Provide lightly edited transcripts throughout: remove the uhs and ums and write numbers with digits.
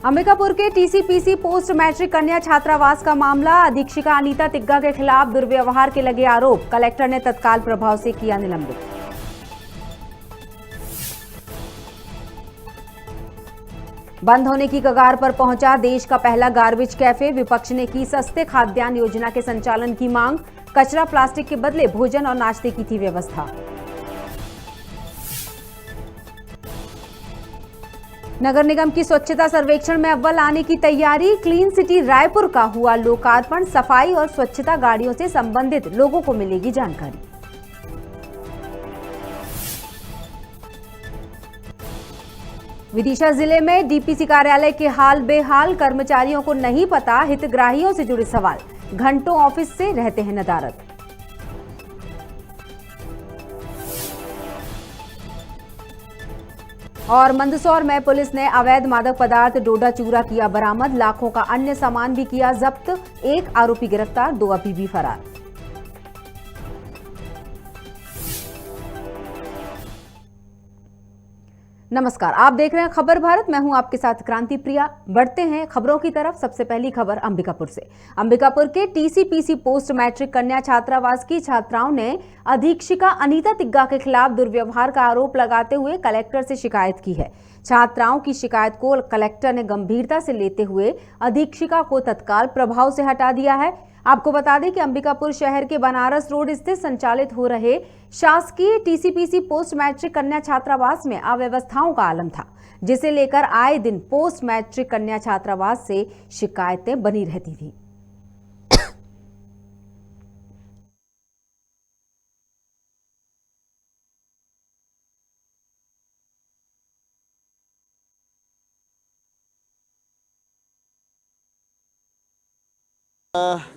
अंबिकापुर के टीसीपीसी post matric कन्या छात्रावास का मामला, अधीक्षिका अनीता तिग्गा के खिलाफ दुर्व्यवहार के लगे आरोप, कलेक्टर ने तत्काल प्रभाव से किया निलंबित। बंद होने की कगार पर पहुंचा देश का पहला गार्बेज कैफे, विपक्ष ने की सस्ते खाद्यान्न योजना के संचालन की मांग, कचरा प्लास्टिक के बदले भोजन और नाश्ते की थी व्यवस्था। नगर निगम की स्वच्छता सर्वेक्षण में अव्वल आने की तैयारी, क्लीन सिटी रायपुर का हुआ लोकार्पण, सफाई और स्वच्छता गाड़ियों से संबंधित लोगों को मिलेगी जानकारी। विदिशा जिले में डीपीसी कार्यालय के हाल बेहाल, कर्मचारियों को नहीं पता हितग्राहियों से जुड़े सवाल, घंटों ऑफिस से रहते हैं नदारद। और मंदसौर में पुलिस ने अवैध मादक पदार्थ डोडा चूरा किया बरामद, लाखों का अन्य सामान भी किया जब्त, एक आरोपी गिरफ्तार, 2 अभी भी फरार। नमस्कार, आप देख रहे हैं खबर भारत। मैं हूं आपके साथ क्रांति प्रिया। बढ़ते हैं खबरों की तरफ। सबसे पहली खबर अंबिकापुर से। अंबिकापुर के टीसीपीसी पोस्ट मैट्रिक कन्या छात्रावास की छात्राओं ने अधीक्षिका अनीता तिग्गा के खिलाफ दुर्व्यवहार का आरोप लगाते हुए कलेक्टर से शिकायत की है। छात्राओं की शिकायत को कलेक्टर ने गंभीरता से लेते हुए अधीक्षिका को तत्काल प्रभाव से हटा दिया है। आपको बता दें कि अंबिकापुर शहर के बनारस रोड स्थित संचालित हो रहे शासकीय टीसीपीसी पोस्ट मैट्रिक कन्या छात्रावास में अव्यवस्थाओं का आलम था, जिसे लेकर आए दिन पोस्ट मैट्रिक कन्या छात्रावास से शिकायतें बनी रहती थी।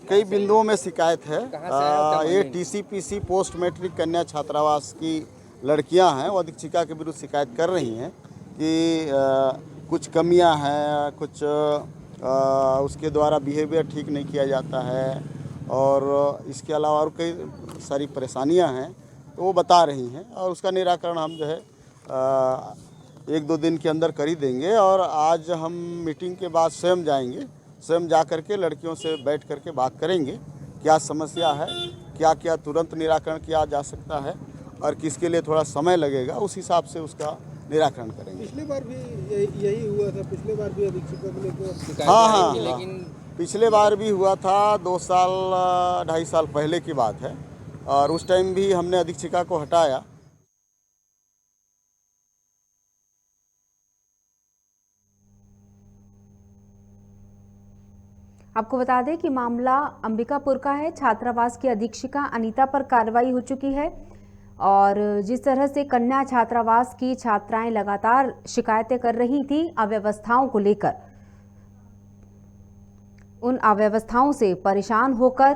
कई बिंदुओं में शिकायत है। ये टीसीपीसी पोस्ट मैट्रिक कन्या छात्रावास की लड़कियां हैं, वो अधीक्षिका के विरुद्ध शिकायत कर रही हैं कि कुछ कमियां हैं, कुछ उसके द्वारा बिहेवियर ठीक नहीं किया जाता है और इसके अलावा और कई सारी परेशानियां हैं, तो वो बता रही हैं और उसका निराकरण हम जो है 1-2 दिन के अंदर कर ही देंगे। और आज हम मीटिंग के बाद स्वयं जाएंगे, स्वयं जा करके लड़कियों से बैठ करके बात करेंगे, क्या समस्या है, क्या क्या तुरंत निराकरण किया जा सकता है और किसके लिए थोड़ा समय लगेगा, उस हिसाब से उसका निराकरण करेंगे। पिछली बार भी यही हुआ था, पिछले बार भी अधीक्षिका को लेकर हाँ, लेकिन पिछले बार भी हुआ था, 2 साल 2.5 साल पहले की बात है और उस टाइम भी हमने अधीक्षिका को हटाया। आपको बता दें कि मामला अंबिकापुर का है। छात्रावास की अधीक्षिका अनीता पर कार्रवाई हो चुकी है और जिस तरह से कन्या छात्रावास की छात्राएं लगातार शिकायतें कर रही थी अव्यवस्थाओं को लेकर, उन अव्यवस्थाओं से परेशान होकर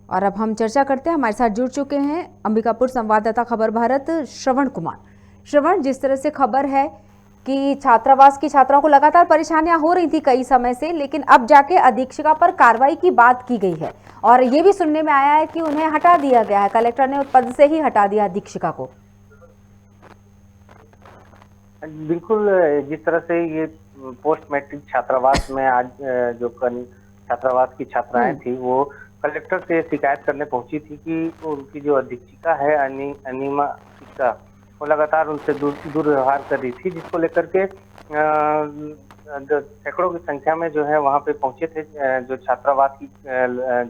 और अब हम चर्चा करते हैं। हमारे साथ जुड़ चुके हैं अंबिकापुर संवाददाता खबर भारत श्रवण कुमार। श्रवण, जिस तरह से खबर है कि छात्रावास की छात्राओं को लगातार परेशानियां हो रही थी कई समय से, लेकिन अब जाके अधीक्षिका पर कार्रवाई की बात की गई है और ये भी सुनने में आया है कि उन्हें हटा दिया गया है, कलेक्टर ने पद से ही हटा दिया अधीक्षिका को। बिल्कुल, जिस तरह से ये पोस्ट मैट्रिक छात्रावास में आज जो छात्रावास की छात्राएं थी वो कलेक्टर से शिकायत करने पहुंची थी कि उनकी जो अधीक्षिका है अनीमा तिग्गा, वो लगातार उनसे दुर्व्यवहार कर रही थी, जिसको लेकर के सैकड़ों की संख्या में जो है वहां पे पहुंचे थे जो छात्रावास की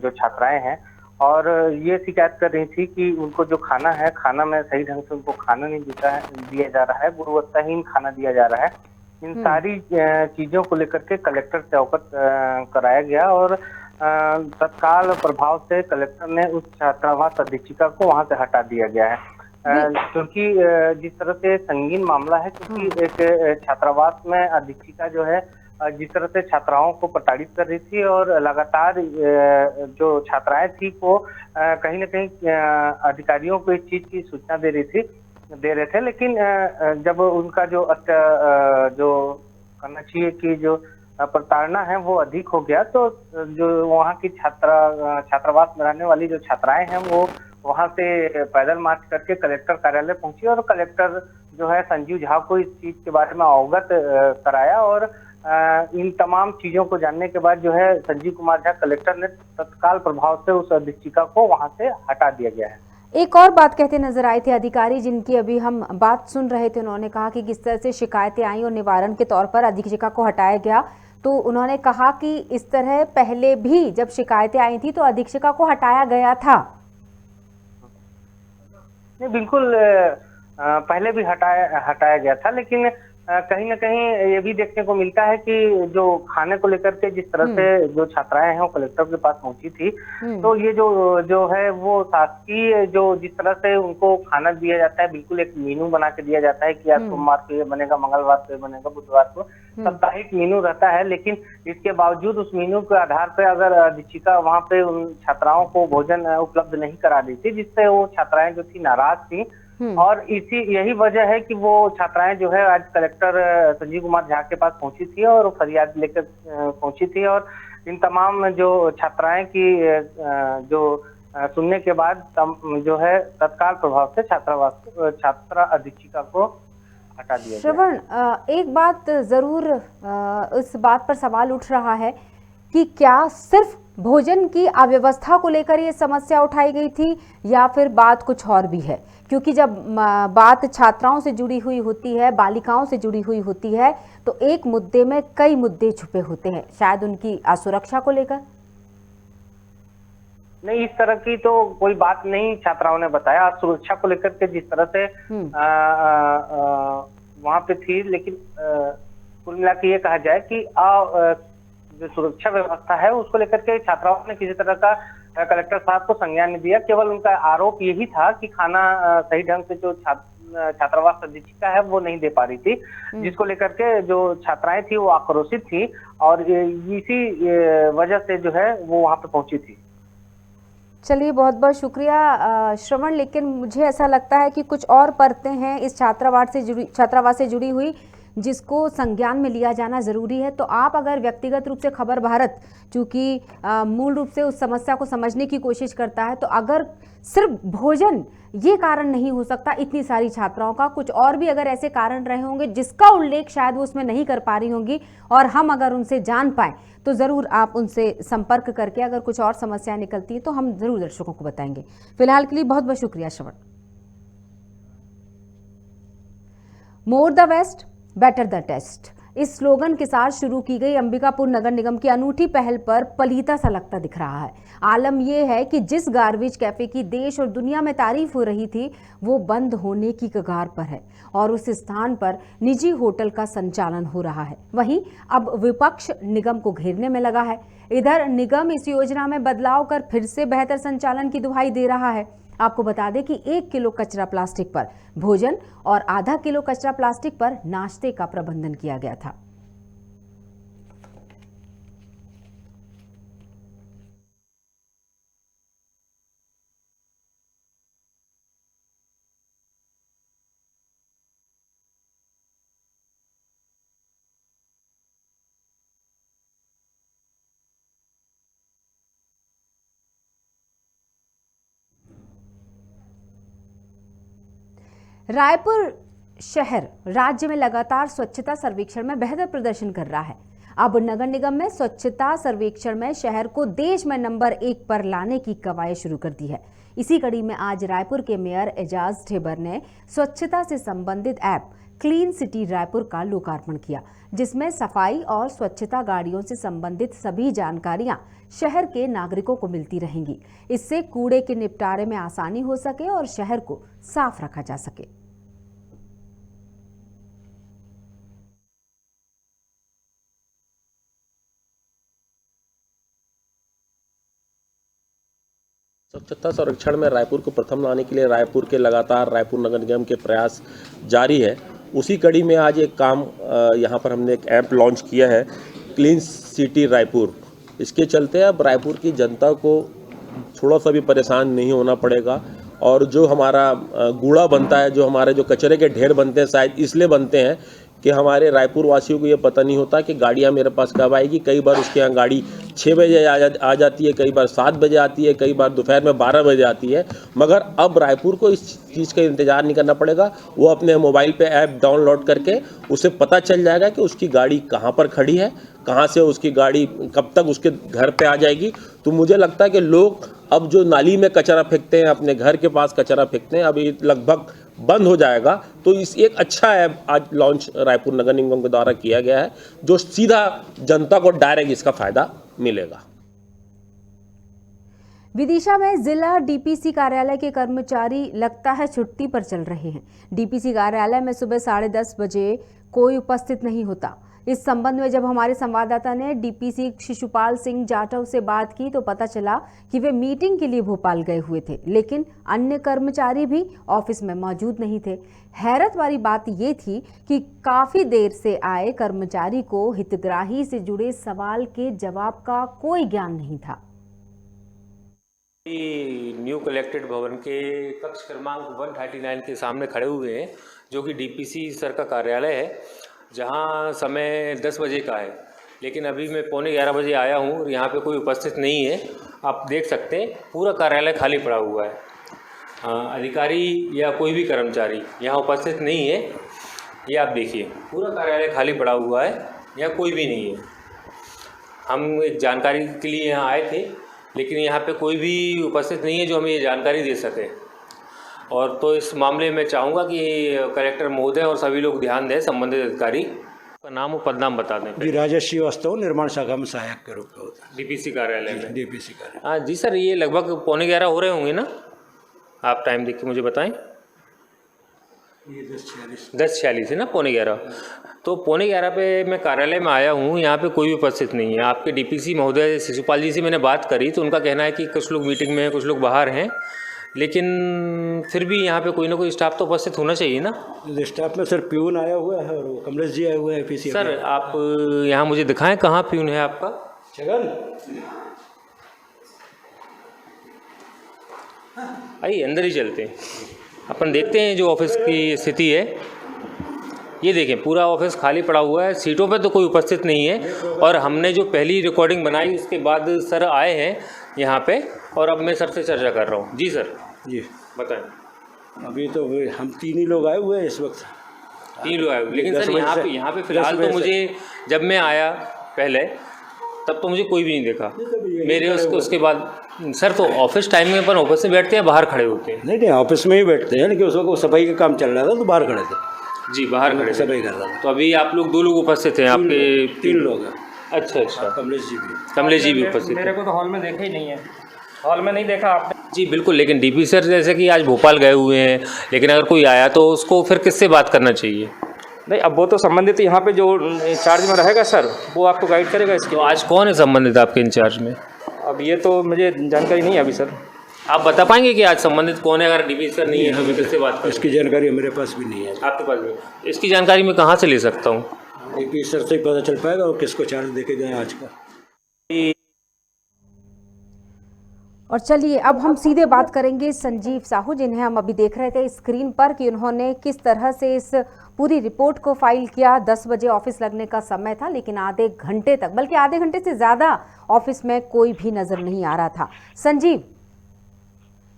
जो छात्राएं हैं और ये शिकायत कर रही थी कि उनको जो खाना है, खाना में सही ढंग से उनको खाना नहीं दिया जा रहा है, गुणवत्ताहीन खाना दिया जा रहा है। इन सारी चीजों को लेकर के कलेक्टर से अवगत कराया गया और तत्काल प्रभाव से कलेक्टर ने उस छात्रावास अधीक्षिका को वहां से हटा दिया गया है, क्योंकि जिस तरह से संगीन मामला है, क्योंकि एक छात्रावास में अधीक्षिका जो है जिस तरह से छात्राओं को प्रताड़ित कर रही थी और लगातार जो छात्राएं थी वो कहीं ना कहीं अधिकारियों को इस चीज की सूचना दे रहे थे, लेकिन जब उनका जो करना चाहिए कि जो प्रताड़ना है वो अधिक हो गया, तो जो वहाँ की छात्रावास में रहने वाली जो छात्राएं हैं वो वहां से पैदल मार्च करके कलेक्टर कार्यालय पहुंची और कलेक्टर जो है संजीव झा को इस चीज के बारे में अवगत कराया और इन तमाम चीजों को जानने के बाद जो है संजीव कुमार झा कलेक्टर ने तत्काल प्रभाव से उस अधीक्षिका को वहां से हटा दिया गया है। एक और बात कहते नजर आए थे अधिकारी, जिनकी अभी हम बात सुन रहे थे। उन्होंने कहा कि किस तरह से शिकायतें आई और निवारण के तौर पर अधीक्षिका को हटाया गया। तो उन्होंने कहा कि इस तरह पहले भी जब शिकायतें आई थी तो अधीक्षिका को हटाया गया था। नहीं, बिल्कुल पहले भी हटाया गया था, लेकिन कहीं ना कहीं ये भी देखने को मिलता है कि जो खाने को लेकर के जिस तरह से जो छात्राएं हैं वो कलेक्टर के पास पहुंची थी, तो ये जो है वो शासकीय जो जिस तरह से उनको खाना दिया जाता है, बिल्कुल एक मेनू बना के दिया जाता है कि आज सोमवार को ये बनेगा, मंगलवार को ये बनेगा, बुधवार को साप्ताहिक मेनू रहता है। लेकिन इसके बावजूद उस मेनू के आधार पर अगर अधीक्षिका वहाँ पे उन छात्राओं को भोजन उपलब्ध नहीं करा दी थी, जिससे वो छात्राएं जो थी नाराज थी और यही वजह है कि वो छात्राएं जो है आज कलेक्टर संजीव कुमार झा के पास पहुंची थी और फरियाद लेकर पहुंची थी और इन तमाम जो छात्राएं की जो सुनने के बाद जो है तत्काल प्रभाव से छात्रा अधीक्षिका को हटा दिया। श्रवण, एक बात जरूर इस बात पर सवाल उठ रहा है कि क्या सिर्फ भोजन की अव्यवस्था को लेकर ये समस्या उठाई गई थी या फिर बात कुछ और भी है? क्योंकि जब बात छात्राओं से जुड़ी हुई होती है, बालिकाओं से जुड़ी हुई होती है, तो एक मुद्दे में कई मुद्दे छुपे होते हैं, शायद उनकी असुरक्षा को लेकर। नहीं, इस तरह की तो कोई बात नहीं छात्राओं ने बताया। सुरक्षा को लेकर के जिस तरह से वहां पे थी, लेकिन कुल मिला के ये कहा जाए कि जो सुरक्षा व्यवस्था है उसको लेकर के छात्राओं ने किसी तरह का कलेक्टर साहब को संज्ञान नहीं दिया। केवल उनका आरोप यही था कि खाना सही ढंग से जो छात्रावास अधीक्षिका है वो नहीं दे पा रही थी, जिसको लेकर के जो छात्राएं थी वो आक्रोशित थी और इसी वजह से जो है वो वहां पे पहुंची थी। चलिए, बहुत बहुत शुक्रिया श्रवण। लेकिन मुझे ऐसा लगता है कि कुछ और परतें हैं इस छात्रावास से जुड़ी हुई, जिसको संज्ञान में लिया जाना ज़रूरी है। तो आप अगर व्यक्तिगत रूप से खबर भारत चूँकि मूल रूप से उस समस्या को समझने की कोशिश करता है, तो अगर सिर्फ भोजन ये कारण नहीं हो सकता इतनी सारी छात्राओं का, कुछ और भी अगर ऐसे कारण रहे होंगे जिसका उल्लेख शायद वो उसमें नहीं कर पा रही होंगी और हम अगर उनसे जान पाएँ तो ज़रूर आप उनसे संपर्क करके अगर कुछ और समस्या निकलती है तो हम ज़रूर दर्शकों को बताएंगे। फिलहाल के लिए बहुत बहुत शुक्रिया Shravan. More the waste better the taste, इस स्लोगन के साथ शुरू की गई अंबिकापुर नगर निगम की अनूठी पहल पर पलीता सा लगता दिख रहा है। आलम यह है कि जिस गार्बेज कैफे की देश और दुनिया में तारीफ हो रही थी वो बंद होने की कगार पर है और उस स्थान पर निजी होटल का संचालन हो रहा है। वहीं अब विपक्ष निगम को घेरने में लगा है। इधर निगम इस योजना में बदलाव कर फिर से बेहतर संचालन की दुहाई दे रहा है। आपको बता दें कि 1 किलो कचरा प्लास्टिक पर भोजन और आधा किलो कचरा प्लास्टिक पर नाश्ते का प्रबंधन किया गया था। रायपुर शहर राज्य में लगातार स्वच्छता सर्वेक्षण में बेहतर प्रदर्शन कर रहा है। अब नगर निगम में स्वच्छता सर्वेक्षण में शहर को देश में नंबर 1 पर लाने की कवायद शुरू कर दी है। इसी कड़ी में आज रायपुर के मेयर एजाज ठेबर ने स्वच्छता से संबंधित ऐप क्लीन सिटी रायपुर का लोकार्पण किया, जिसमें सफाई और स्वच्छता गाड़ियों से संबंधित सभी जानकारियां शहर के नागरिकों को मिलती रहेंगी। इससे कूड़े के निपटारे में आसानी हो सके और शहर को साफ रखा जा सके। स्वच्छता संरक्षण में रायपुर को प्रथम लाने के लिए रायपुर के लगातार रायपुर नगर निगम के प्रयास जारी है। उसी कड़ी में आज एक काम यहाँ पर हमने एक ऐप लॉन्च किया है, क्लीन सिटी रायपुर। इसके चलते अब रायपुर की जनता को थोड़ा सा भी परेशान नहीं होना पड़ेगा और जो हमारा कूड़ा बनता है, जो हमारे जो कचरे के ढेर बनते हैं, शायद इसलिए बनते हैं कि हमारे रायपुर वासियों को ये पता नहीं होता कि गाड़ियाँ मेरे पास कब आएगी। कई बार उसके यहाँ गाड़ी 6 बजे आ जाती है, कई बार 7 बजे आती है, कई बार दोपहर में 12 बजे आती है। मगर अब रायपुर को इस चीज़ का इंतज़ार नहीं करना पड़ेगा। वो अपने मोबाइल पे ऐप डाउनलोड करके उसे पता चल जाएगा कि उसकी गाड़ी कहाँ पर खड़ी है, कहाँ से उसकी गाड़ी कब तक उसके घर पे आ जाएगी। तो मुझे लगता है कि लोग अब जो नाली में कचरा फेंकते हैं, अपने घर के पास कचरा फेंकते हैं, अब ये लगभग बंद हो जाएगा। तो इस एक अच्छा ऐप आज लॉन्च रायपुर नगर निगम के द्वारा किया गया है, जो सीधा जनता को डायरेक्ट इसका फ़ायदा मिलेगा। विदिशा में जिला डीपीसी कार्यालय के कर्मचारी लगता है छुट्टी पर चल रहे हैं। डीपीसी कार्यालय में सुबह 10:30 बजे कोई उपस्थित नहीं होता। इस संबंध में जब हमारे संवाददाता ने डीपीसी शिशुपाल सिंह जाटव से बात की तो पता चला कि वे मीटिंग के लिए भोपाल गए हुए थे, लेकिन अन्य कर्मचारी भी ऑफिस में मौजूद नहीं थे। हैरत वाली बात ये थी कि काफी देर से आए कर्मचारी को हितग्राही से जुड़े सवाल के जवाब का कोई ज्ञान नहीं था। न्यू कलेक्टेड भवन के कक्ष क्रमांक 139 के सामने खड़े हुए हैं, जो कि डीपीसी सर का कार्यालय है, जहां समय 10 बजे का है। लेकिन अभी मैं 11:15 बजे आया हूं और यहाँ पे कोई उपस्थित नहीं है। आप देख सकते हैं पूरा कार्यालय खाली पड़ा हुआ है। अधिकारी या कोई भी कर्मचारी यहाँ उपस्थित नहीं है। ये आप देखिए पूरा कार्यालय खाली पड़ा हुआ है, यहाँ कोई भी नहीं है। हम एक जानकारी के लिए यहाँ आए थे, लेकिन यहाँ पे कोई भी उपस्थित नहीं है जो हमें ये जानकारी दे सके। और तो इस मामले में चाहूँगा कि कलेक्टर महोदय और सभी लोग ध्यान दें, संबंधित अधिकारी का नाम और पदनाम बता दें। जी, राजेश श्रीवास्तव, निर्माण शाखा में सहायक के रूप में होता है डीपीसी कार्यालय में। डीपीसी कार्यालय। हाँ जी सर, ये लगभग 11:15 हो रहे होंगे ना? आप टाइम देख के मुझे बताएं। ये 10:46 10:46 है ना, 11:15। तो 11:15 पे मैं कार्यालय में आया हूँ, यहाँ पे कोई भी उपस्थित नहीं है। आपके डीपीसी महोदय शिशुपाल जी से मैंने बात करी तो उनका कहना है कि कुछ लोग मीटिंग में हैं, कुछ लोग बाहर हैं, लेकिन फिर भी यहाँ पे कोई ना कोई स्टाफ तो उपस्थित होना चाहिए ना। स्टाफ में सर प्यून आया हुआ है और वो कमलेश जी आए हुए हैं पीसी। सर आप यहाँ मुझे दिखाएं कहाँ प्यून है आपका। छगन, आइए अंदर ही चलते हैं, अपन देखते हैं जो ऑफिस की स्थिति है। ये देखें पूरा ऑफिस खाली पड़ा हुआ है, सीटों पे तो कोई उपस्थित नहीं है। और हमने जो पहली रिकॉर्डिंग बनाई उसके बाद सर आए हैं यहाँ पे, और अब मैं सर से चर्चा कर रहा हूँ। जी सर, जी बताएं। अभी तो हम 3 ही लोग आए हुए हैं इस वक्त। 3 लोग आए हुए, लेकिन 10 सर बजे यहाँ पे फिलहाल तो मुझे, जब मैं आया पहले तब तो मुझे कोई भी नहीं देखा मेरे। उसके बाद सर तो ऑफिस टाइम में अपन ऑफिस में बैठते हैं, बाहर खड़े होते हैं? नहीं, ऑफिस में ही बैठते हैं, लेकिन उस वक्त सफाई का काम चल रहा था तो बाहर खड़े थे। जी, बाहर खड़े सफाई कर रहा था। तो अभी आप लोग 2 लोग उपस्थित हैं? आपके 3 लोग हैं। अच्छा अच्छा, कमलेश जी भी। कमलेश जी भी उपस्थित। मेरे को तो हॉल में देखा ही नहीं है, हॉल में नहीं देखा आपने? जी बिल्कुल, लेकिन डीपी सर जैसे कि आज भोपाल गए हुए हैं, लेकिन अगर कोई आया तो उसको फिर किससे बात करना चाहिए? नहीं, अब वो तो संबंधित यहाँ पे जो इंचार्ज में रहेगा सर, वो आपको गाइड करेगा इसके। तो आज कौन है संबंधित आपके इंचार्ज में? अब ये तो मुझे जानकारी नहीं है अभी सर। आप बता पाएंगे कि आज संबंधित कौन है? अगर डीपी सर नहीं है तो मैं किससे बात करूं? इसकी जानकारी मेरे पास भी नहीं है। आपके पास भी? इसकी जानकारी मैं कहाँ से ले सकता हूँ? डीपी सर से ही पता चल पाएगा और किसको चार्ज देके गए आज का। और चलिए अब हम सीधे बात करेंगे संजीव साहू, जिन्हें हम अभी देख रहे थे स्क्रीन पर कि उन्होंने किस तरह से इस पूरी रिपोर्ट को फाइल किया। 10 बजे ऑफिस लगने का समय था, लेकिन आधे घंटे तक, बल्कि आधे घंटे से ज़्यादा ऑफिस में कोई भी नजर नहीं आ रहा था। संजीव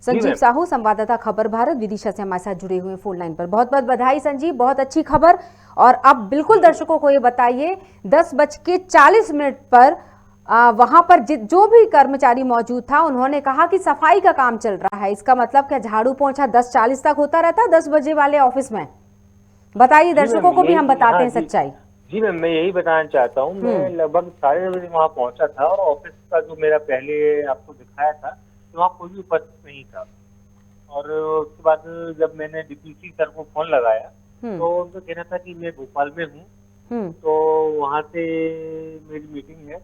साहू, संवाददाता खबर भारत विदिशा से हमारे साथ जुड़े हुए फोन लाइन पर। बहुत बहुत बधाई संजीव, बहुत अच्छी खबर। और अब बिल्कुल दर्शकों को ये बताइए, 10:40 पर वहां पर जो भी कर्मचारी मौजूद था उन्होंने कहा कि सफाई का काम चल रहा है। इसका मतलब क्या झाड़ू पोंछा 10:40 तक होता रहता 10 बजे वाले ऑफिस में? बताइए, दर्शकों को भी हम बताते हैं सच्चाई। जी मैम, मैं यही बताना चाहता हूँ। मैं लगभग 10:30 बजे वहाँ पहुँचा था और ऑफिस का जो मेरा पहले आपको दिखाया था तो वहाँ कोई भी उपस्थित नहीं था। और उसके बाद जब मैंने डीपीसी सर को फोन लगाया तो उनका कहना था कि मैं भोपाल में हूँ, तो वहाँ से मेरी मीटिंग है।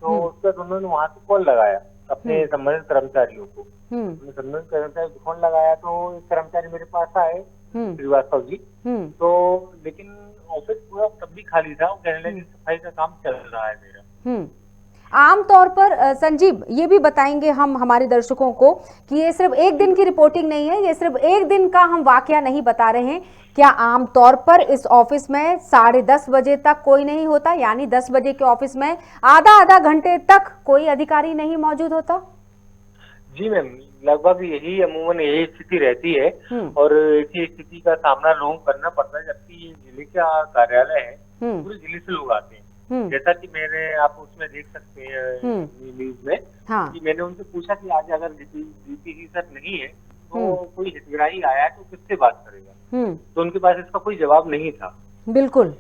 तो उसके बाद उन्होंने वहाँ से कॉल लगाया अपने संबंधित कर्मचारियों को। संबंधित कर्मचारी को फोन लगाया तो एक कर्मचारी मेरे पास आए, श्रीवास्तव जी। तो लेकिन ऑफिस पूरा तब भी खाली था। वो कहने लगे सफाई का काम चल रहा है मेरा। आम तौर पर संजीव ये भी बताएंगे हम हमारे दर्शकों को कि ये सिर्फ एक दिन की रिपोर्टिंग नहीं है, ये सिर्फ एक दिन का हम वाकया नहीं बता रहे हैं। क्या आम तौर पर इस ऑफिस में 10:30 बजे तक कोई नहीं होता, यानी 10 बजे के ऑफिस में आधा घंटे तक कोई अधिकारी नहीं मौजूद होता? जी मैम, लगभग यही अमूमन यही स्थिति रहती है और ऐसी स्थिति का सामना लोगों को करना पड़ता है, जबकि ये जिले का कार्यालय है, पूरे जिले से लोग आते हैं। जैसा कि मैंने आप उसमें देख सकते हैं न्यूज में, हाँ। कि मैंने उनसे पूछा कि आज अगर डीपीसी सर नहीं है तो कोई हितग्राही आया है तो किससे बात करेगा, तो उनके पास इसका कोई जवाब नहीं था। बिल्कुल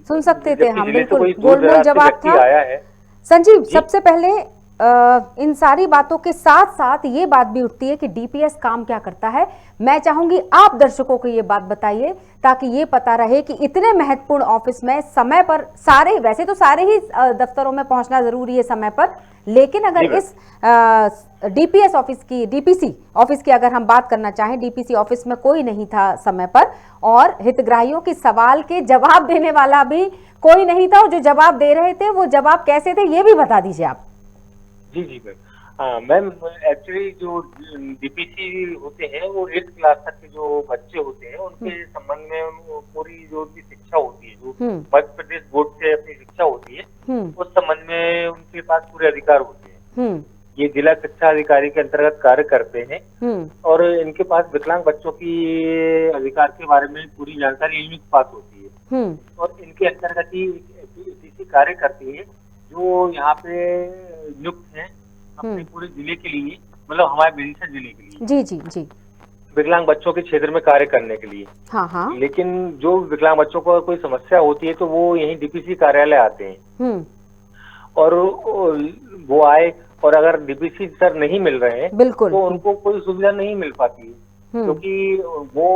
सुन सकते थे हम, बिल्कुल गोलमोल जवाब था। आया है। संजीव, सबसे पहले इन सारी बातों के साथ साथ ये बात भी उठती है कि डीपीएस काम क्या करता है। मैं चाहूंगी आप दर्शकों को ये बात बताइए ताकि ये पता रहे कि इतने महत्वपूर्ण ऑफिस में समय पर सारे, वैसे तो सारे ही दफ्तरों में पहुंचना जरूरी है समय पर, लेकिन अगर इस डीपीएस ऑफिस की, डीपीसी ऑफिस की अगर हम बात करना चाहें, डीपीसी ऑफिस में कोई नहीं था समय पर और हितग्राहियों की सवाल के जवाब देने वाला भी कोई नहीं था, और जो जवाब दे रहे थे वो जवाब कैसे थे ये भी बता दीजिए आप। जी जी मैम, एक्चुअली जो डीपीसी होते हैं वो 8th क्लास तक के जो बच्चे होते हैं उनके संबंध में पूरी जो उनकी शिक्षा होती है, जो मध्य प्रदेश बोर्ड से अपनी शिक्षा होती है, उस संबंध में उनके पास पूरे अधिकार होते हैं। ये जिला शिक्षा अधिकारी के अंतर्गत कार्य करते हैं और इनके पास विकलांग बच्चों की अधिकार के बारे में पूरी जानकारी इन्हीं के पास होती है और इनके अंतर्गत ही डीपीसी कार्य करती है, जो यहाँ पे नियुक्त है अपने पूरे जिले के लिए, मतलब हमारे विदिशा जिले के लिए। जी जी जी, विकलांग बच्चों के क्षेत्र में कार्य करने के लिए। हाँ हाँ। लेकिन जो विकलांग बच्चों को कोई समस्या होती है तो वो यहीं डीपीसी कार्यालय आते हैं और वो आए, और अगर डीपीसी सर नहीं मिल रहे हैं बिल्कुल तो उनको कोई सुविधा नहीं मिल पाती है, क्योंकि वो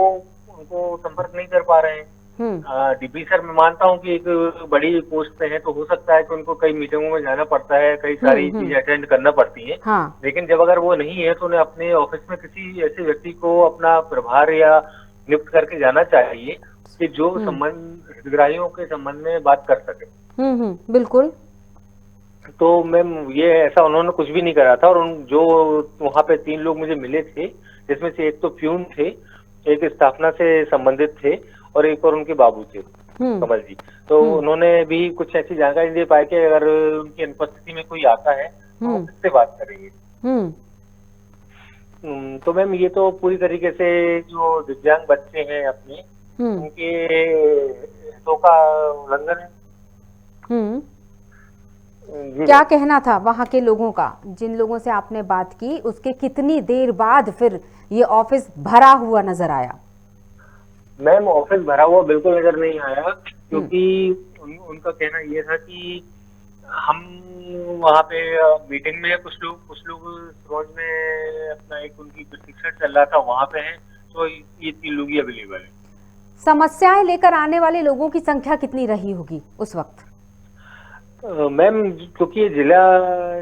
उनको संपर्क नहीं कर पा रहे हैं। डीपी सर मैं मानता हूँ कि एक बड़ी पोस्ट पे है तो हो सकता है कि उनको कई मीटिंगों में जाना पड़ता है, कई सारी चीजें अटेंड करना पड़ती है। हाँ। लेकिन जब अगर वो नहीं है तो उन्हें अपने ऑफिस में किसी ऐसे व्यक्ति को अपना प्रभार या नियुक्त करके जाना चाहिए कि जो संबंध हितग्राहियों के संबंध में बात कर सके। बिल्कुल। तो मैम ये ऐसा उन्होंने कुछ भी नहीं करा था, और जो वहाँ पे 3 लोग मुझे मिले थे, जिसमें से एक तो प्यून थे, एक स्थापना से संबंधित थे और एक और उनके बाबू थे कमल जी। तो उन्होंने भी कुछ ऐसी जानकारी दे पाई कि अगर उनकी अनुपस्थिति में कोई आता है तो किससे बात करेंगे। तो मैम ये तो पूरी तरीके से जो दिव्यांग बच्चे हैं अपने, उनके हितों का उल्लंघन है। क्या कहना था वहां के लोगों का, जिन लोगों से आपने बात की, उसके कितनी देर बाद फिर ये ऑफिस भरा हुआ नजर आया? मैम ऑफिस भरा हुआ बिल्कुल नजर नहीं आया, क्योंकि उनका कहना ये था कि हम वहाँ पे मीटिंग में कुछ लोग रोज में अपना एक उनकी प्रशिक्षण चल रहा था वहाँ पे हैं, तो ये 3 लोग ही अवेलेबल है। समस्याएं लेकर आने वाले लोगों की संख्या कितनी रही होगी उस वक्त? मैम क्योंकि ये जिला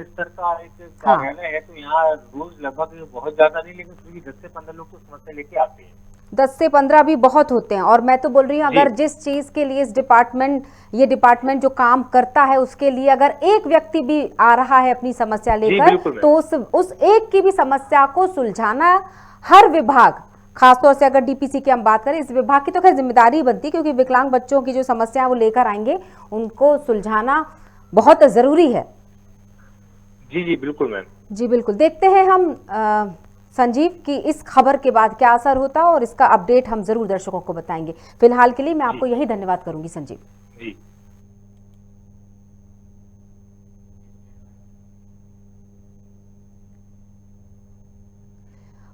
स्तर का एक कार्यालय है तो यहाँ रोज लगभग बहुत ज्यादा नहीं, लेकिन फिर भी 10 से 15 लोग तो समस्या लेके आते हैं। 10 से 15 भी बहुत होते हैं, और मैं तो बोल रही हूँ अगर जिस चीज के लिए ये डिपार्टमेंट जो काम करता है उसके लिए अगर एक व्यक्ति भी आ रहा है अपनी समस्या लेकर, तो उस एक की भी समस्या को सुलझाना हर विभाग, खासतौर से अगर डीपीसी की हम बात करें, इस विभाग की तो खैर जिम्मेदारी बनती है, क्योंकि विकलांग बच्चों की जो समस्या वो लेकर आएंगे उनको सुलझाना बहुत जरूरी है। जी जी बिल्कुल मैम। जी बिल्कुल। देखते हैं हम संजीव की इस खबर के बाद क्या असर होता है, और इसका अपडेट हम जरूर दर्शकों को बताएंगे। फिलहाल के लिए मैं आपको यही धन्यवाद करूंगी संजीव जी।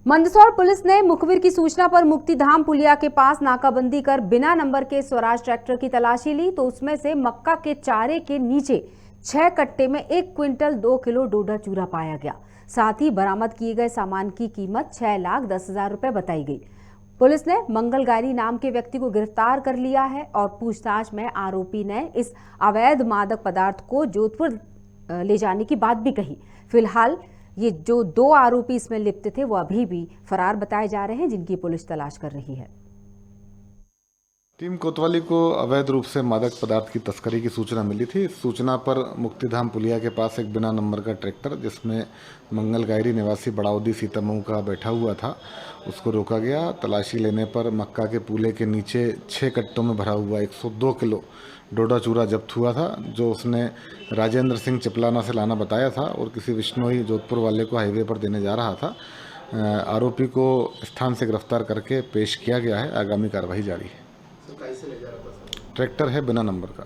मंदसौर पुलिस ने मुखबिर की सूचना पर मुक्तिधाम पुलिया के पास नाकाबंदी कर बिना नंबर के स्वराज ट्रैक्टर की तलाशी ली, तो उसमें से मक्का के चारे के नीचे 6 कट्टे में 1 क्विंटल 2 किलो डोडा चूरा पाया गया। साथ ही बरामद किए गए सामान की कीमत 6,10,000 रुपए बताई गई। पुलिस ने मंगलगारी नाम के व्यक्ति को गिरफ्तार कर लिया है और पूछताछ में आरोपी ने इस अवैध मादक पदार्थ को जोधपुर ले जाने की बात भी कही। फिलहाल ये जो 2 आरोपी इसमें लिप्त थे वो अभी भी फरार बताए जा रहे हैं, जिनकी पुलिस तलाश कर रही है। टीम कोतवाली को अवैध रूप से मादक पदार्थ की तस्करी की सूचना मिली थी। इस सूचना पर मुक्तिधाम पुलिया के पास एक बिना नंबर का ट्रैक्टर जिसमें मंगल गायरी निवासी बड़ाउदी सीतामऊ का बैठा हुआ था, उसको रोका गया। तलाशी लेने पर मक्का के पुले के नीचे 6 कट्टों में भरा हुआ 102 किलो डोडा चूरा जब्त हुआ था, जो उसने राजेंद्र सिंह चिपलाना से लाना बताया था और किसी विश्नोई जोधपुर वाले को हाईवे पर देने जा रहा था। आरोपी को स्थान से गिरफ्तार करके पेश किया गया है। आगामी कार्रवाई जारी है। ट्रैक्टर है बिना नंबर का।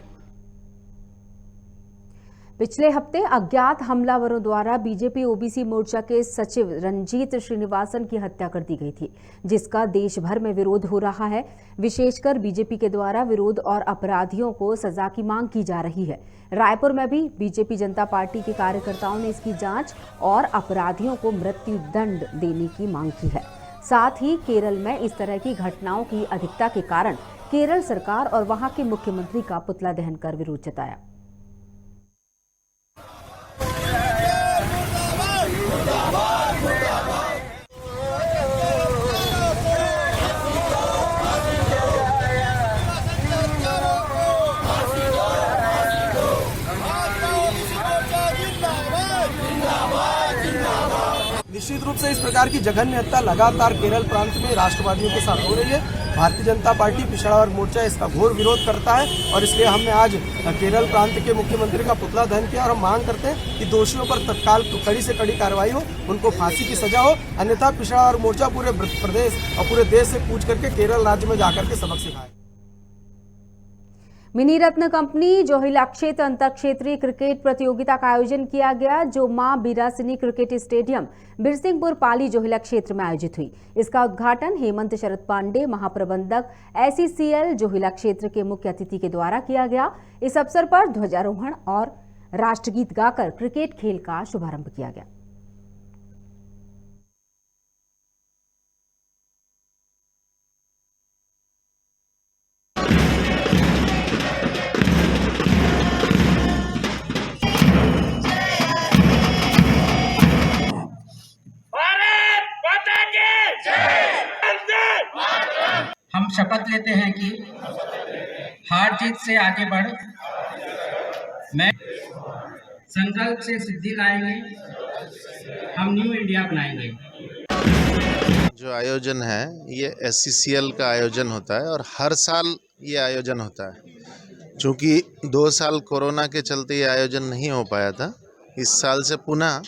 पिछले हफ्ते अज्ञात हमलावरों द्वारा बीजेपी ओबीसी मोर्चा के सचिव रंजीत श्रीनिवासन की हत्या कर दी गई थी, जिसका देश भर में विरोध हो रहा है। विशेषकर बीजेपी के द्वारा विरोध और अपराधियों को सजा की मांग की जा रही है। रायपुर में भी बीजेपी जनता पार्टी के कार्यकर्ताओं ने इसकी जांच और अपराधियों को मृत्यु दंड देने की मांग की है। साथ ही केरल में इस तरह की घटनाओं की अधिकता के कारण केरल सरकार और वहां के मुख्यमंत्री का पुतला दहन कर विरोध जताया। निश्चित रूप से इस प्रकार की जघन्य हत्या लगातार केरल प्रांत में राष्ट्रवादियों के साथ हो रही है। भारतीय जनता पार्टी पिछड़ा वर्ग मोर्चा इसका घोर विरोध करता है और इसलिए हमने आज केरल प्रांत के मुख्यमंत्री का पुतला दहन किया और हम मांग करते हैं कि दोषियों पर तत्काल कड़ी से कड़ी कार्रवाई हो, उनको फांसी की सजा हो, अन्यथा पिछड़ा वर्ग मोर्चा पूरे प्रदेश और पूरे देश से कूच करके केरल राज्य में जाकर के सबक सिखाए। मिनी रत्न कंपनी जोहिला क्षेत्र अंतर क्षेत्रीय क्रिकेट प्रतियोगिता का आयोजन किया गया, जो मां बीरासिनी क्रिकेट स्टेडियम बिरसिंहपुर पाली जोहिला क्षेत्र में आयोजित हुई। इसका उद्घाटन हेमंत शरद पांडे, महाप्रबंधक SECL जोहिला क्षेत्र के मुख्य अतिथि के द्वारा किया गया। इस अवसर पर ध्वजारोहण और राष्ट्रगीत गाकर क्रिकेट खेल का शुभारंभ किया गया। हम शपथ लेते हैं कि हार जीत से आगे बढ़ मैं संकल्प से सिद्धि लाएंगे, हम न्यू इंडिया बनाएंगे। जो आयोजन है ये SECL का आयोजन होता है और हर साल ये आयोजन होता है। चूँकि 2 साल कोरोना के चलते ये आयोजन नहीं हो पाया था, इस साल से पुनः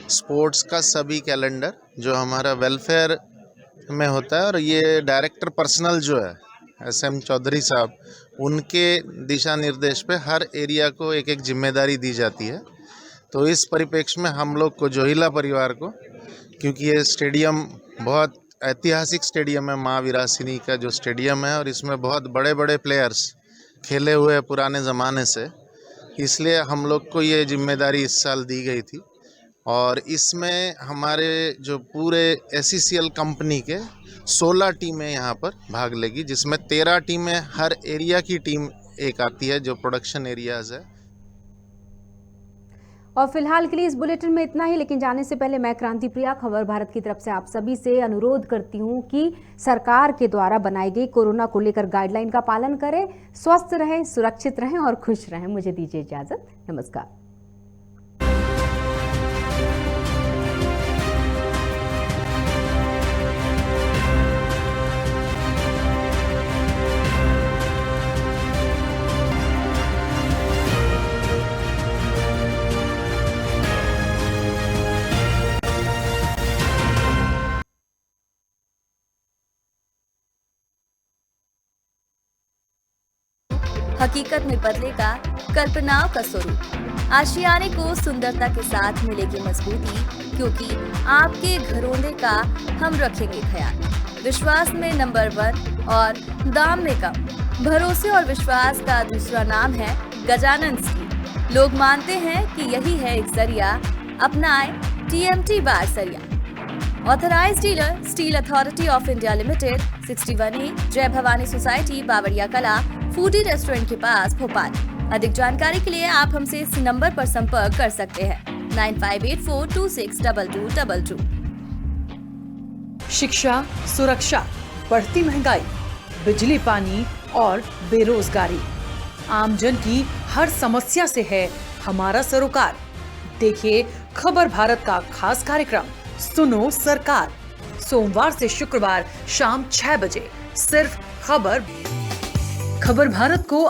स्पोर्ट्स का सभी कैलेंडर जो हमारा वेलफेयर में होता है और ये डायरेक्टर पर्सनल जो है SM चौधरी साहब, उनके दिशा निर्देश पे हर एरिया को एक एक जिम्मेदारी दी जाती है। तो इस परिप्रेक्ष्य में हम लोग को जोहिला परिवार को, क्योंकि ये स्टेडियम बहुत ऐतिहासिक स्टेडियम है, माँ विरासिनी का जो स्टेडियम है और इसमें बहुत बड़े बड़े प्लेयर्स खेले हुए हैं पुराने ज़माने से, इसलिए हम लोग को ये जिम्मेदारी इस साल दी गई थी। और इसमें हमारे जो पूरे SECL कंपनी के 16 टीमें यहाँ पर भाग लेगी, जिसमें 13 टीमें हर एरिया की टीम एक आती है जो प्रोडक्शन एरियाज़ है। और फिलहाल के लिए इस बुलेटिन में इतना ही, लेकिन जाने से पहले मैं क्रांति प्रिया खबर भारत की तरफ से आप सभी से अनुरोध करती हूं कि सरकार के द्वारा बनाई गई कोरोना को लेकर गाइडलाइन का पालन करें, स्वस्थ रहें, सुरक्षित रहें और खुश रहें। मुझे दीजिए इजाजत। नमस्कार। हकीकत में बदलेगा कल्पनाओं का स्वरूप। आशियाने को सुंदरता के साथ मिलेगी मजबूती, क्योंकि आपके घरौंदे का हम रखेंगे ख्याल। विश्वास में नंबर 1 और दाम में कम। भरोसे और विश्वास का दूसरा नाम है गजानन स्टील। लोग मानते हैं कि यही है एक जरिया, अपनाएं TMT बार सरिया। Authorised dealer steel authority of India limited, 61A जय भवानी सोसाइटी, बावरिया कला, फूडी रेस्टोरेंट के पास, भोपाल। अधिक जानकारी के लिए आप हमसे इस नंबर पर संपर्क कर सकते हैं 9584262222। शिक्षा, सुरक्षा, बढ़ती महंगाई, बिजली पानी और बेरोजगारी। आमजन की हर समस्या से है हमारा सरोकार। देखिए खबर भारत का खास कार्यक्रम सुनो सरकार, सोमवार से शुक्रवार शाम 6 बजे, सिर्फ खबर भारत को